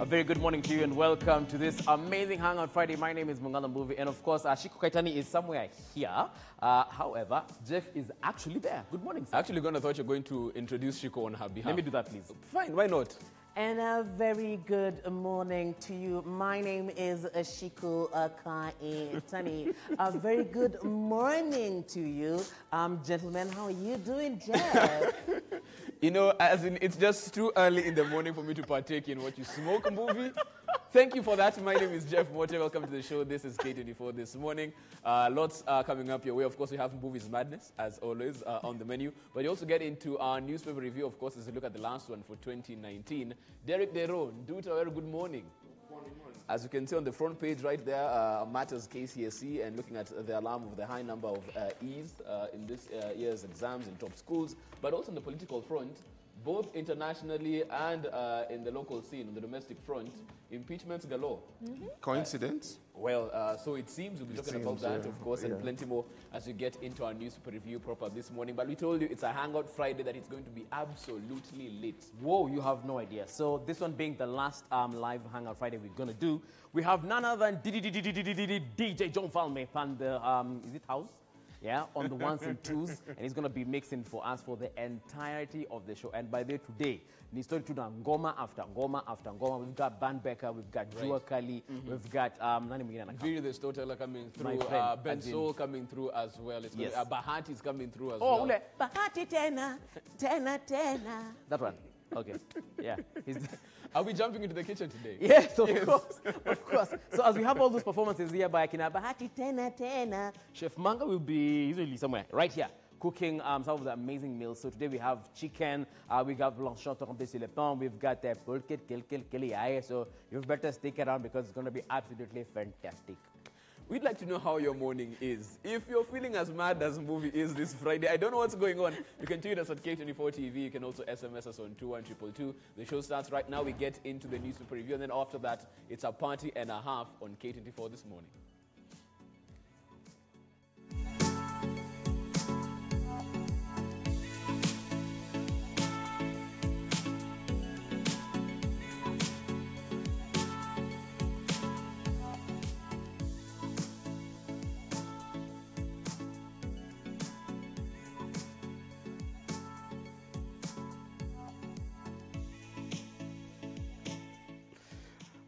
A very good morning to you and welcome to this amazing Hangout Friday. My name is Mungala Mbuvi and of course Shiko Kaitani is somewhere here. However, Jeff is actually there. Good morning, sir. Actually, I thought you're going to introduce Shiko on her behalf. Let me do that, please. Fine, why not? And a very good morning to you. My name is Ashiko Kaitani. A very good morning to you. Gentlemen, how are you doing, Jeff? You know, as in, it's just too early in the morning for me to partake in what you smoke movie. Thank you for that. My name is Jeff Moyo. Welcome to the show. This is K24 This Morning. Lots coming up your way. Of course, we have Movies Madness, as always, on the menu. But you also get into our newspaper review, of course, as we look at the last one for 2019. Derek Deron, Duta, very good morning. As you can see on the front page right there, matters KCSE and looking at the alarm of the high number of E's in this year's exams in top schools, but also on the political front, both internationally and in the local scene, on the domestic front, impeachments galore. Coincidence? Well, so it seems we'll be talking about that, of course, and plenty more as we get into our newspaper review proper this morning. But we told you it's a Hangout Friday that it's going to be absolutely lit. Whoa, you have no idea. So this one being the last live Hangout Friday we're going to do, we have none other than DJ John Falme and the, is it house? Yeah, on the ones and twos, and he's going to be mixing for us for the entirety of the show. And by the way, today, we started to do Ngoma after Ngoma after Ngoma. We've got Ban Becker, we've got Jua Kali, we've got Viri the Storyteller coming through, Ben Soul coming through as well. It's Yes. Bahati is coming through as well. Bahati tena, tena, tena. That one. Okay. Yeah. Are we jumping into the kitchen today? Yes, of course. Of course. So as we have all those performances here by Kina Bahati Tena Tena, Chef Manga will be usually somewhere right here cooking some of the amazing meals. So today we have chicken, we have blanchon trempé sur le pain, we've got pulket, kel. So you better stick around because it's going to be absolutely fantastic. We'd like to know how your morning is. If you're feeling as mad as movie is this Friday, I don't know what's going on. You can tweet us at K24TV. You can also SMS us on 21222. The show starts right now. We get into the newspaper review, and then after that, it's a party and a half on K24 This Morning.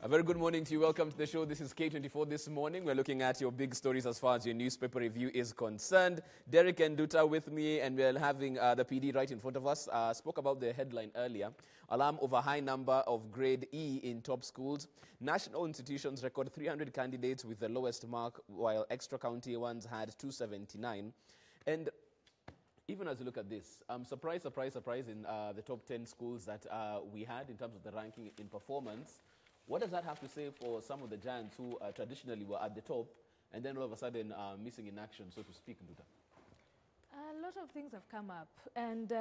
A very good morning to you. Welcome to the show. This is K24 This Morning. We're looking at your big stories as far as your newspaper review is concerned. Derek and Duta with me, and we're having the PD right in front of us. Spoke about the headline earlier. Alarm over high number of grade E in top schools. National institutions record 300 candidates with the lowest mark, while extra county ones had 279. And even as you look at this, surprise in the top 10 schools that we had in terms of the ranking in performance. What does that have to say for some of the giants who traditionally were at the top and then all of a sudden missing in action, so to speak, Nduta? A lot of things have come up, and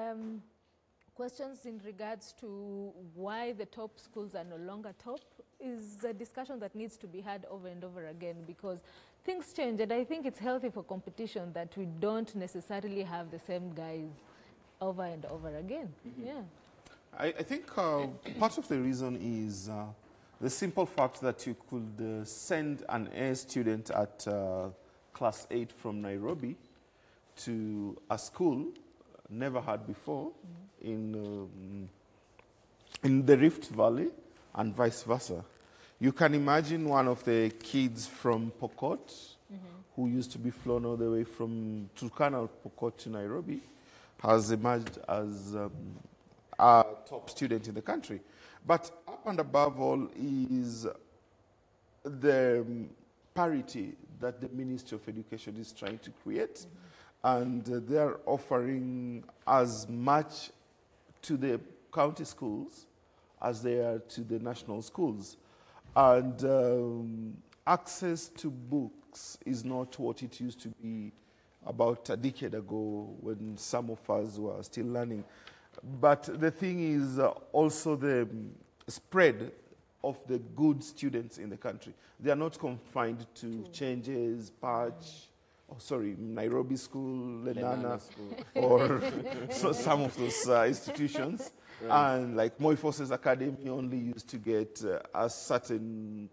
questions in regards to why the top schools are no longer top is a discussion that needs to be had over and over again, because things change, and I think it's healthy for competition that we don't necessarily have the same guys over and over again. Yeah. I think part of the reason is the simple fact that you could send an A student at class 8 from Nairobi to a school never had before in the Rift Valley and vice versa. You can imagine one of the kids from Pokot who used to be flown all the way from Turkana, Pokot to Nairobi has emerged as a top student in the country. But up and above all is the parity that the Ministry of Education is trying to create. And they're offering as much to the county schools as they are to the national schools. And access to books is not what it used to be about a decade ago when some of us were still learning. But the thing is also the spread of the good students in the country. They are not confined to changes, patch, Nairobi School, Lenana, School. or some of those institutions. Right. And like Moyo Forces Academy only used to get a certain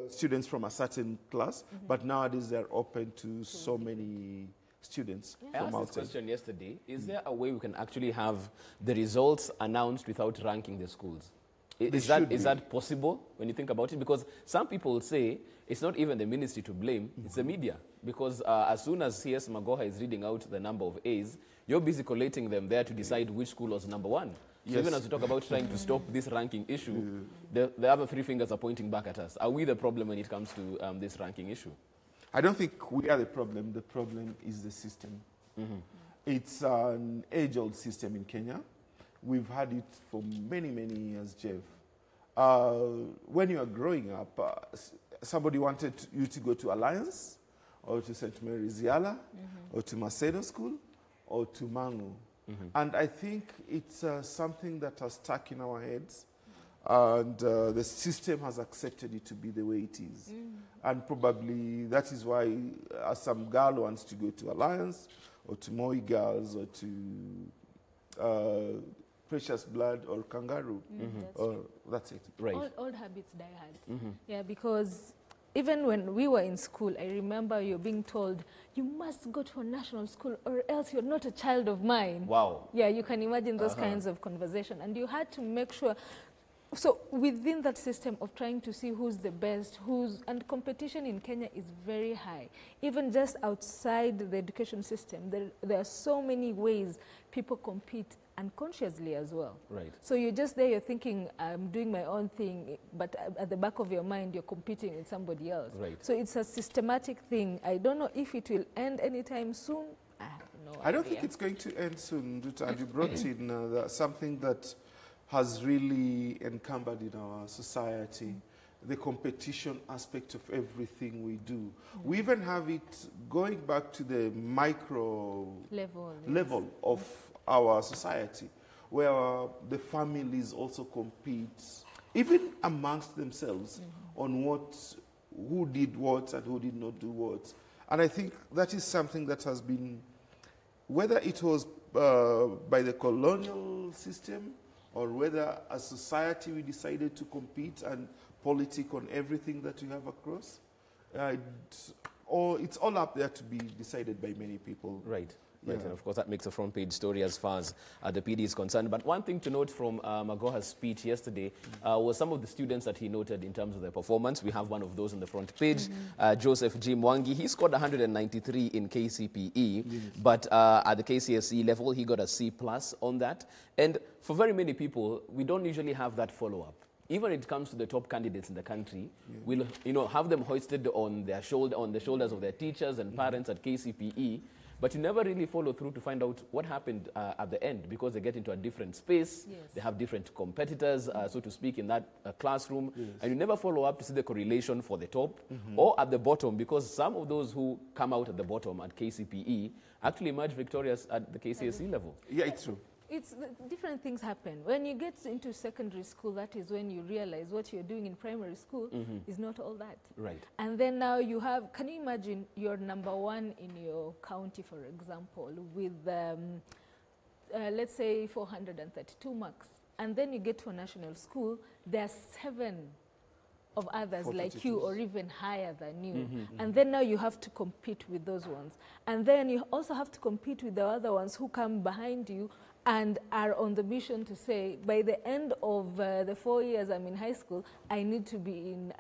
students from a certain class, but nowadays they're open to so many students I from asked outside. this question yesterday. Is there a way we can actually have the results announced without ranking the schools? Is that possible when you think about it? Because some people say it's not even the ministry to blame, it's the media. Because as soon as CS Magoha is reading out the number of A's, you're busy collating them there to decide which school was number one. So even as we talk about trying to stop this ranking issue, the other three fingers are pointing back at us. Are we the problem when it comes to this ranking issue? I don't think we are the problem. The problem is the system. It's an age-old system in Kenya. We've had it for many, many years, Jeff. When you are growing up, somebody wanted you to go to Alliance, or to St. Mary's Yala, or to Macedo School, or to Mangu. And I think it's something that has stuck in our heads, and the system has accepted it to be the way it is. And probably that is why some girl wants to go to Alliance, or to Moi Girls, or to Precious Blood, or Kangaroo. That's it. Right. Old habits die hard. Yeah, because even when we were in school, I remember you being told, you must go to a national school or else you're not a child of mine. Wow. Yeah, you can imagine those kinds of conversation. And you had to make sure, so within that system of trying to see who's the best, and competition in Kenya is very high. Even just outside the education system, there are so many ways people compete unconsciously as well. Right. So you're just there, you're thinking, I'm doing my own thing, but at the back of your mind, you're competing with somebody else. Right. So it's a systematic thing. I don't know if it will end anytime soon. I have no idea. I don't think it's going to end soon. And you brought in something that has really encumbered in our society, the competition aspect of everything we do. We even have it going back to the micro level of our society, where the families also compete, even amongst themselves, on who did what and who did not do what. And I think that is something that has been, whether it was by the colonial system, or whether as society we decided to compete and politic on everything that we have across, it's all up there to be decided by many people. Right. Right, and of course that makes a front page story as far as the PD is concerned. But one thing to note from Magoha's speech yesterday was some of the students that he noted in terms of their performance. We have one of those on the front page, Joseph G. Mwangi. He scored 193 in KCPE, but at the KCSE level, he got a C+ on that. And for very many people, we don't usually have that follow-up. Even when it comes to the top candidates in the country, we'll have them hoisted on the shoulders of their teachers and parents at KCPE. But you never really follow through to find out what happened at the end, because they get into a different space, they have different competitors, so to speak, in that classroom, and you never follow up to see the correlation for the top or at the bottom, because some of those who come out at the bottom at KCPE actually emerge victorious at the KCSE level. Yeah, it's true. Different things happen. When you get into secondary school, that is when you realize what you're doing in primary school is not all that. Right. And then now you have, can you imagine you're number one in your county, for example, with, let's say, 432 marks. And then you get to a national school, there are 7 of others like you or even higher than you. And then now you have to compete with those ones. And then you also have to compete with the other ones who come behind you and are on the mission to say, by the end of the 4 years I'm in high school, I need to be in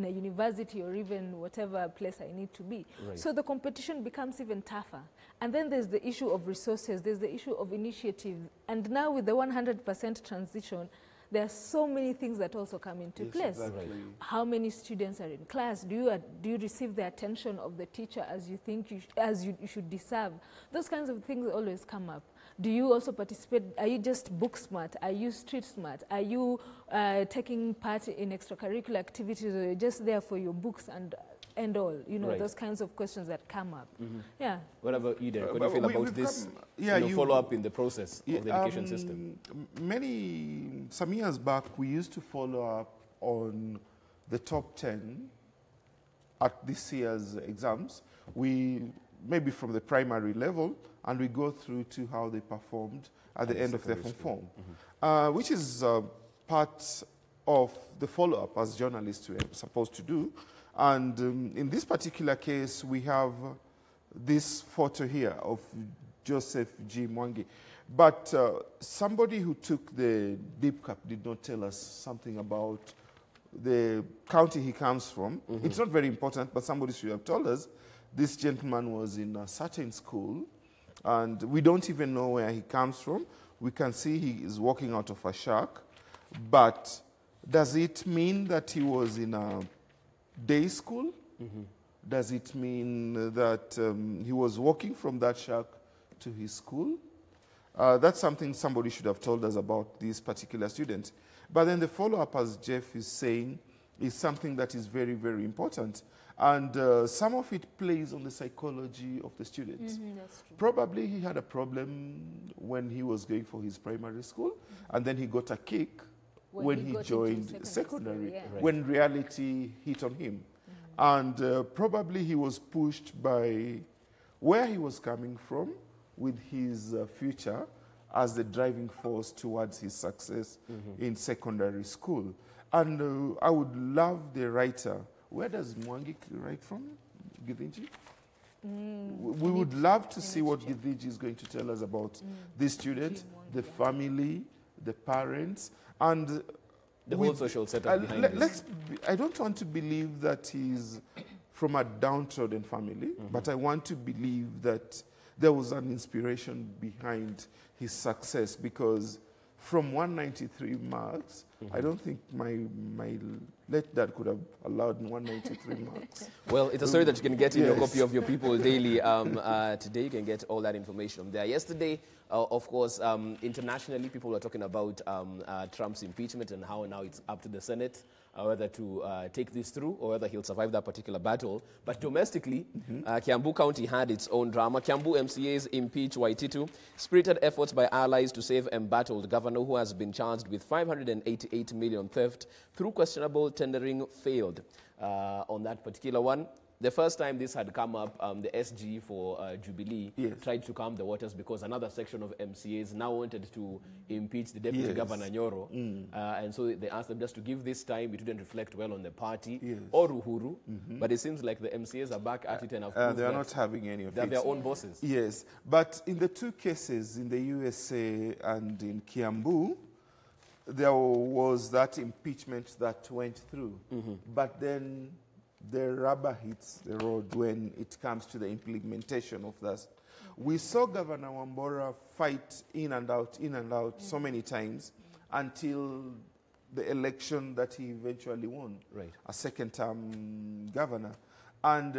a university or even whatever place I need to be. Right. So the competition becomes even tougher. And then there's the issue of resources, there's the issue of initiative. And now with the 100% transition, there are so many things that also come into place. Exactly. How many students are in class? Do you receive the attention of the teacher as you think you should deserve? Those kinds of things always come up. Do you also participate? Are you just book smart? Are you street smart? Are you taking part in extracurricular activities, or you're just there for your books and all? You know, those kinds of questions that come up. Yeah. What about you, Derek? What do you feel about this follow-up in the process of the education system? Some years back, we used to follow up on the top 10 at this year's exams, maybe from the primary level, and we go through to how they performed at the end of their form, which is part of the follow-up as journalists we are supposed to do. And in this particular case, we have this photo here of Joseph G. Mwangi. But somebody who took the deep cup did not tell us something about the county he comes from. It's not very important, but somebody should have told us. This gentleman was in a certain school, and we don't even know where he comes from. We can see he is walking out of a shack, but does it mean that he was in a day school? Does it mean that he was walking from that shack to his school? That's something somebody should have told us about this particular student. But then the follow-up, as Jeff is saying, is something that is very, very important. And some of it plays on the psychology of the student. That's true. Probably he had a problem when he was going for his primary school, and then he got a kick when he joined secondary, when reality hit on him. And probably he was pushed by where he was coming from with his future as the driving force towards his success in secondary school. And I would love the writer. Where does Mwangi write from? Githinji? We would love to see what Githinji is going to tell us about this student, the family, the parents, and the whole social setup behind this. I don't want to believe that he's from a downtrodden family, but I want to believe that there was an inspiration behind his success, because from 193 marks, I don't think my late dad could have allowed 193 marks. Well, it's a story that you can get in your copy of your People Daily. Today you can get all that information there. Yesterday, of course, internationally, people were talking about Trump's impeachment and how now it's up to the Senate whether to take this through or whether he'll survive that particular battle. But domestically, Kiambu County had its own drama. Kiambu MCAs impeach Waititu. Spirited efforts by allies to save embattled governor who has been charged with 588 million theft through questionable tendering failed. On that particular one, the first time this had come up, the SG for Jubilee tried to calm the waters because another section of MCAs now wanted to impeach the Deputy Governor Nyoro. And so they asked them just to give this time. It didn't reflect well on the party or Uhuru. But it seems like the MCAs are back at it and have they are not having any of it. They're their own bosses. Yes. But in the two cases, in the USA and in Kiambu, there was that impeachment that went through. But then the rubber hits the road when it comes to the implementation of that. We saw Governor Wambora fight in and out so many times until the election that he eventually won, a second-term governor. And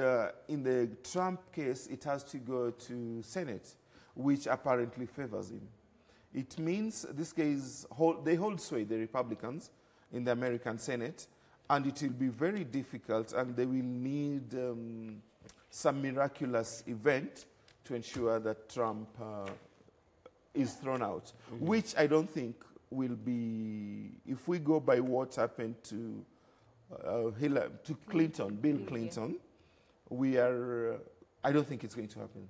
in the Trump case, it has to go to Senate, which apparently favors him. It means this case, they hold sway, the Republicans, in the American Senate, and it will be very difficult, and they will need some miraculous event to ensure that Trump is thrown out, which I don't think will be, if we go by what happened to Clinton, Bill Clinton, I don't think it's going to happen.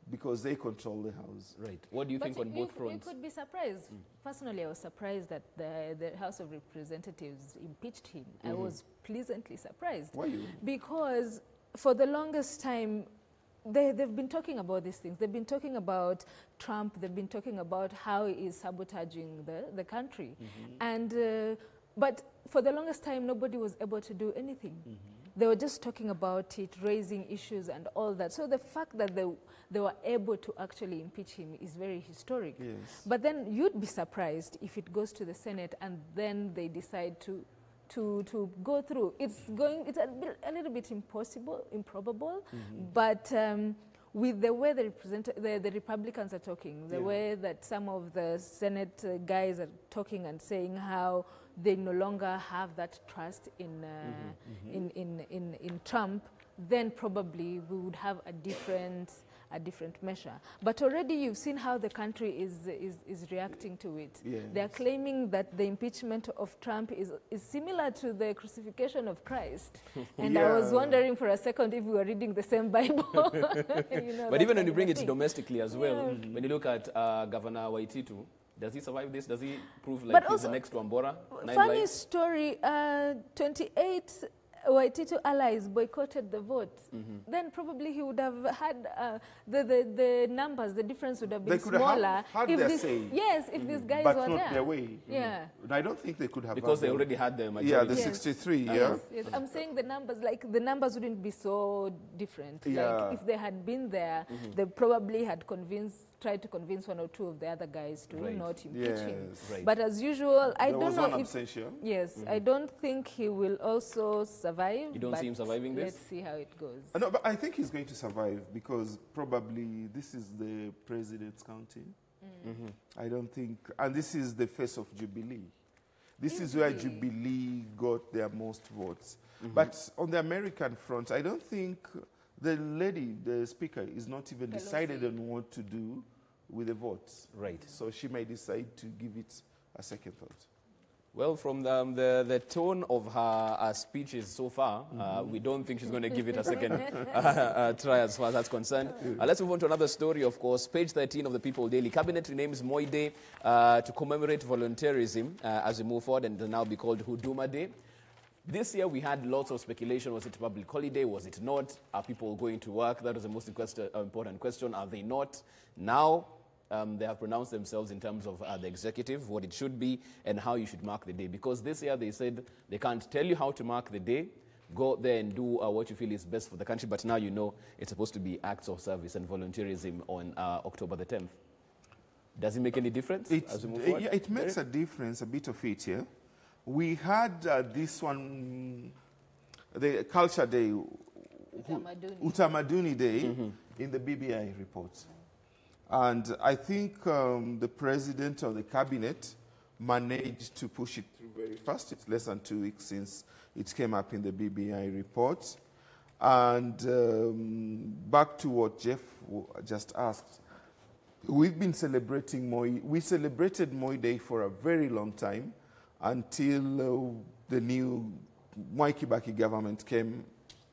Because they control the House. What do you think on both fronts? You could be surprised. Personally, I was surprised that the House of Representatives impeached him. I was pleasantly surprised. Why you? Because for the longest time, they've been talking about these things. They've been talking about Trump. They've been talking about how he is sabotaging the country. But for the longest time, nobody was able to do anything. They were just talking about it, raising issues and all that. So the fact that they were able to actually impeach him is very historic. But then you'd be surprised if it goes to the Senate and then they decide to go through. It's a little bit improbable, but with the way the Republicans are talking, the way that some of the Senate guys are talking and saying how they no longer have that trust in Trump, then probably we would have a different a different measure. But already you've seen how the country is reacting to it. Yes. They're claiming that the impeachment of Trump is similar to the crucifixion of Christ. And I was wondering for a second if we were reading the same Bible. But even when you bring it domestically as well, when you look at Governor Waititu, does he survive this? Does he prove like he's the next Wambora? Funny story, 28 Waititu allies boycotted the vote. Then probably he would have had the numbers, the difference would have been smaller. Had their say. Yes, if these guys but were there. But not their way. Yeah. I don't think they could have. Because they already had the majority. Yeah, the 63, Yes, I'm saying the numbers, like the numbers wouldn't be so different. Like if they had been there, they probably had tried to convince one or two of the other guys to not impeach him. Right. But as usual, I don't know if... abstention. Yes, I don't think he will also survive. You don't see him surviving this? Let's see how it goes. No, but I think he's going to survive because probably this is the president's counting. I don't think... And this is the face of Jubilee. This is where Jubilee got their most votes. But on the American front, I don't think... The lady, the speaker, is not even decided on what to do with the votes. Right. So she may decide to give it a second thought. Well, from the tone of her speeches so far, we don't think she's going to give it a second try as far as that's concerned. Let's move on to another story, of course. Page 13 of the People Daily. Cabinet renames Moyo Day to commemorate volunteerism as we move forward, and will now be called Huduma Day. This year we had lots of speculation. Was it a public holiday? Was it not? Are people going to work? That was the most important question. Are they not? Now they have pronounced themselves in terms of the executive, what it should be, and how you should mark the day. Because this year they said they can't tell you how to mark the day. Go there and do what you feel is best for the country. But now you know it's supposed to be acts of service and volunteerism on October the 10th. Does it make any difference as we move forward? Yeah, it makes a difference, a bit of it, yeah. We had this one, the Culture Day, Utamaduni Day, in the BBI report. And I think the president or the cabinet managed to push it through very fast. It's less than 2 weeks since it came up in the BBI report. And back to what Jeff just asked, we've been celebrating Moyo. We celebrated Moyo Day for a very long time, until the new Mwai Kibaki government came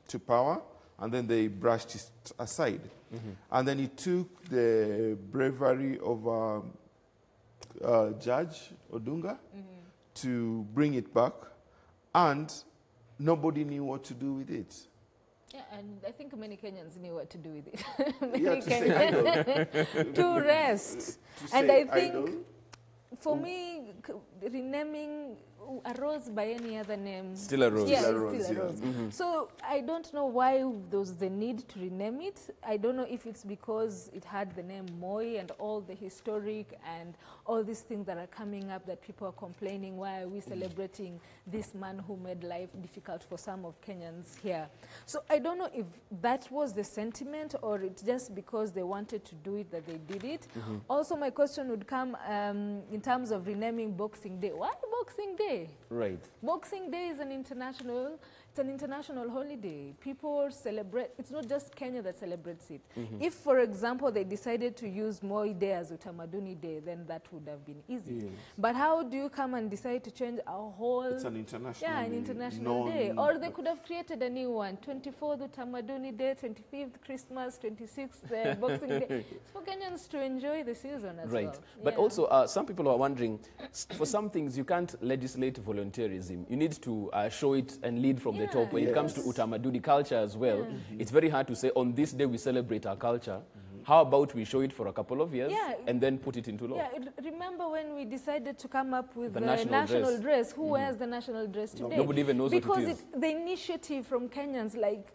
to power, and then they brushed it aside. And then it took the bravery of Judge Odunga to bring it back, and nobody knew what to do with it. Yeah, and I think many Kenyans knew what to do with it. Yeah, to say idle. To rest. To And say I think... idle. For me, renaming a rose by any other name... Still a rose. Yeah, Still a it's rose, still a rose. So I don't know why there was the need to rename it. I don't know if it's because it had the name Moyo and all the historic and all these things that are coming up that people are complaining, why are we celebrating this man who made life difficult for some of Kenyans here. So I don't know if that was the sentiment or it's just because they wanted to do it that they did it. Also, my question would come in terms of renaming Boxing Day. Why Boxing Day? Right. Boxing Day is an international holiday. People celebrate. It's not just Kenya that celebrates it. If, for example, they decided to use Moyo Day as Utamaduni Day, then that would have been easy. Yes. But how do you come and decide to change a whole... It's an international Yeah, an international day. Or they could have created a new one. 24th Utamaduni Day, 25th Christmas, 26th Boxing Day. It's for Kenyans to enjoy the season as well. Right. But also, some people are wondering, for some things, you can't legislate volunteerism. You need to show it and lead from the top. When it comes to Utamaduni culture as well, it's very hard to say, on this day we celebrate our culture. How about we show it for a couple of years and then put it into law? Yeah, remember when we decided to come up with The the national dress? Who wears the national dress today? Nobody even knows because what it is. The initiative from Kenyans, like,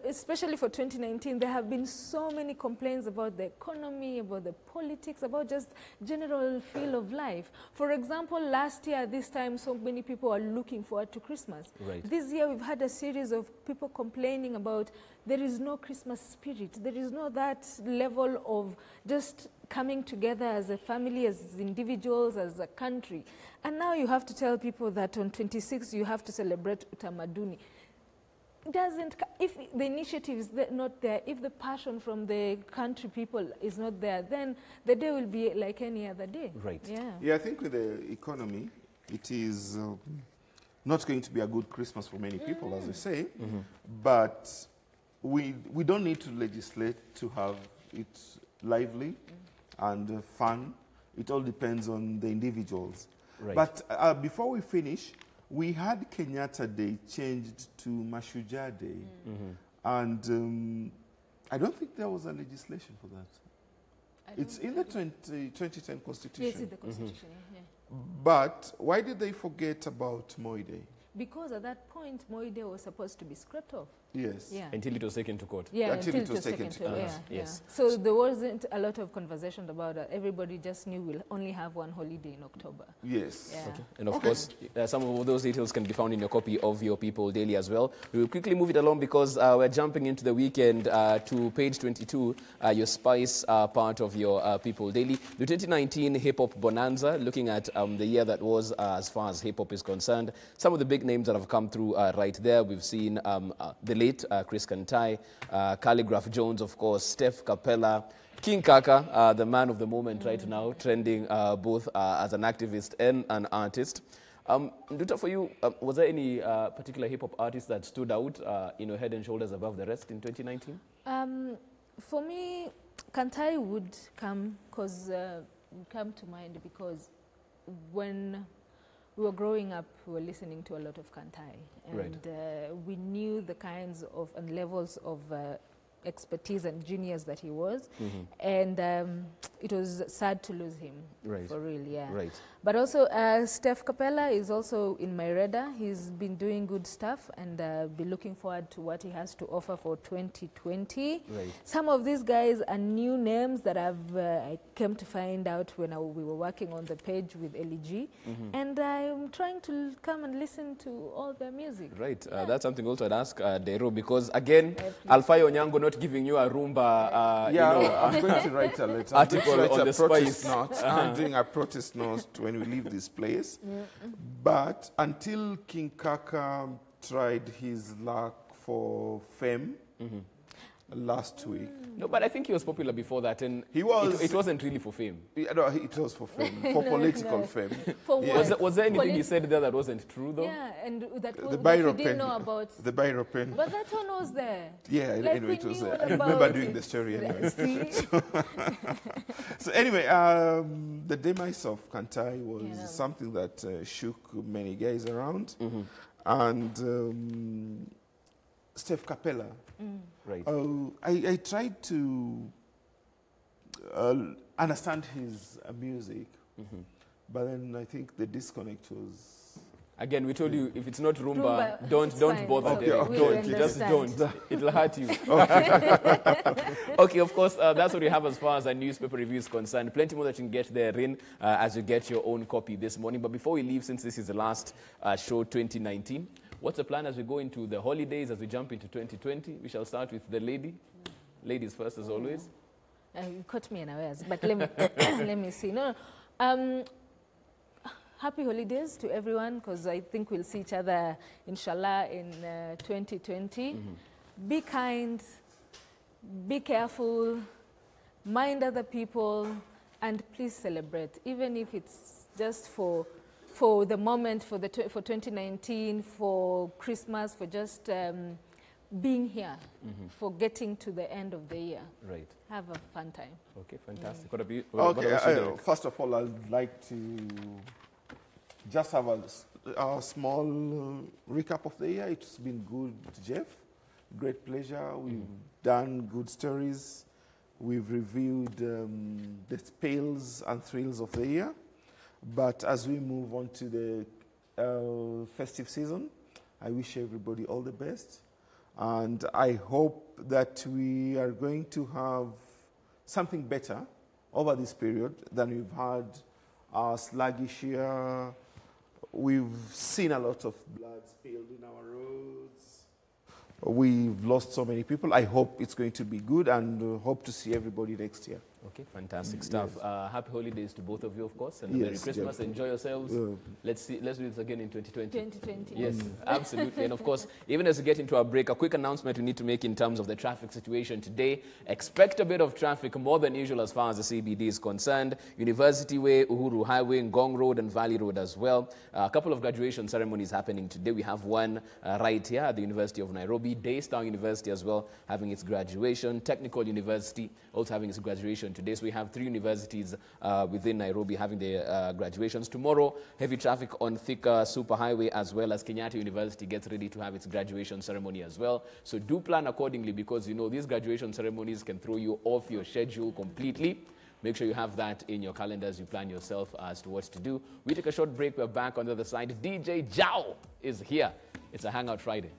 especially for 2019, there have been so many complaints about the economy, about the politics, about just general feel of life. For example, last year, this time, so many people are looking forward to Christmas. Right. This year, we've had a series of people complaining about there is no Christmas spirit. There is no that level of just coming together as a family, as individuals, as a country. And now you have to tell people that on 26th, you have to celebrate Utamaduni. doesn't, if the initiative is not there, if the passion from the country people is not there, then the day will be like any other day. Right. Yeah. Yeah, I think with the economy, it is not going to be a good Christmas for many people, as they say. But we don't need to legislate to have it lively and fun. It all depends on the individuals. Right. But before we finish, we had Kenyatta Day changed to Mashujaa Day. And I don't think there was a legislation for that. It's in the 2010 Constitution. Yes, in the Constitution, yeah. But why did they forget about Moyo Day? Because at that point, Moyo Day was supposed to be scrapped off. Yes. Yeah. Until it was taken to court. Yeah, Until it was taken to court. yeah, Yes. yeah. So there wasn't a lot of conversation about it. Everybody just knew we'll only have one holiday in October. Yes. Yeah. Okay. And of course, some of those details can be found in your copy of Your People Daily as well. We will quickly move it along because we're jumping into the weekend to page 22, your spice part of Your People Daily. The 2019 Hip Hop Bonanza, looking at the year that was as far as hip hop is concerned. Some of the big names that have come through right there. We've seen the late Chris Kantai, Calligraph Jones, of course, Steph Capella, King Kaka, the man of the moment right now, trending both as an activist and an artist. Nduta, for you, was there any particular hip-hop artist that stood out, head and shoulders above the rest in 2019? For me, Kantai would come to mind because when we were growing up, we were listening to a lot of Kantai, and we knew the kinds of and levels of expertise and genius that he was, and it was sad to lose him, for real, yeah. Right. But also, Steph Capella is also in my radar. He's been doing good stuff, and be looking forward to what he has to offer for 2020. Right. Some of these guys are new names that I came to find out when we were working on the page with LEG, and I'm trying to come and listen to all their music. Right. That's something also I'd ask Dero, because again, Alfayo Onyango not giving you a Rumba, I'm going to write a letter. article on the protest spice. note. I'm doing a protest note when we leave this place. But until King Kaka tried his luck for fame last week. No, but I think he was popular before that, and He was. It wasn't really for fame. No, it was for fame, for political fame. For what? Was there anything he said there that wasn't true, though? Yeah, and that The that we biro didn't pen. know about. The biro pen. But that one was there. Yeah, Like anyway, we it was knew there. I remember about doing it. the story anyway. See? So anyway, the demise of Kantai was Yeah. something that shook many guys around. And Steph Capella. Right. I tried to understand his music, but then I think the disconnect was... Again, we told you, if it's not Rumba, Rumba, don't it's don't fine. bother. Okay, Derek. okay, Don't. okay. Just Understand. don't. It'll hurt you. Okay, of course, that's what we have as far as our newspaper review is concerned. Plenty more that you can get therein as you get your own copy this morning. But before we leave, since this is the last show 2019, what's the plan as we go into the holidays, as we jump into 2020? We shall start with the lady. Ladies first, as always. You caught me unawares, but let me let me see. No, happy holidays to everyone, because I think we'll see each other, inshallah, in 2020. Be kind, be careful, mind other people, and please celebrate, even if it's just for the moment, for 2019, for Christmas, for just being here, for getting to the end of the year. Right. Have a fun time. Okay, fantastic. What about you, Derek? First of all, I'd like to just have a small recap of the year. It's been good, Jeff. Great pleasure. We've done good stories. We've reviewed the spills and thrills of the year. But as we move on to the festive season, I wish everybody all the best. And I hope that we are going to have something better over this period than we've had a sluggish year. We've seen a lot of blood spilled in our roads. We've lost so many people. I hope it's going to be good, and hope to see everybody next year. Okay, fantastic stuff. Yes. Happy holidays to both of you, of course, and Yes, Merry Christmas. yeah. Enjoy yourselves. Let's do this again in 2020. 2020. Yes, absolutely. And of course, even as we get into our break, a quick announcement we need to make in terms of the traffic situation today. Expect a bit of traffic, more than usual as far as the CBD is concerned. University Way, Uhuru Highway, Ngong Road and Valley Road as well. A couple of graduation ceremonies happening today. We have one right here at the University of Nairobi. Daystar University as well having its graduation. Technical University also having its graduation today. So we have 3 universities within Nairobi having their graduations. Tomorrow, heavy traffic on Thika Superhighway as well as Kenyatta University gets ready to have its graduation ceremony as well. So do plan accordingly because, you know, these graduation ceremonies can throw you off your schedule completely. Make sure you have that in your calendar as you plan yourself as to what to do. We take a short break. We're back on the other side. DJ Jao is here. It's a Hangout Friday.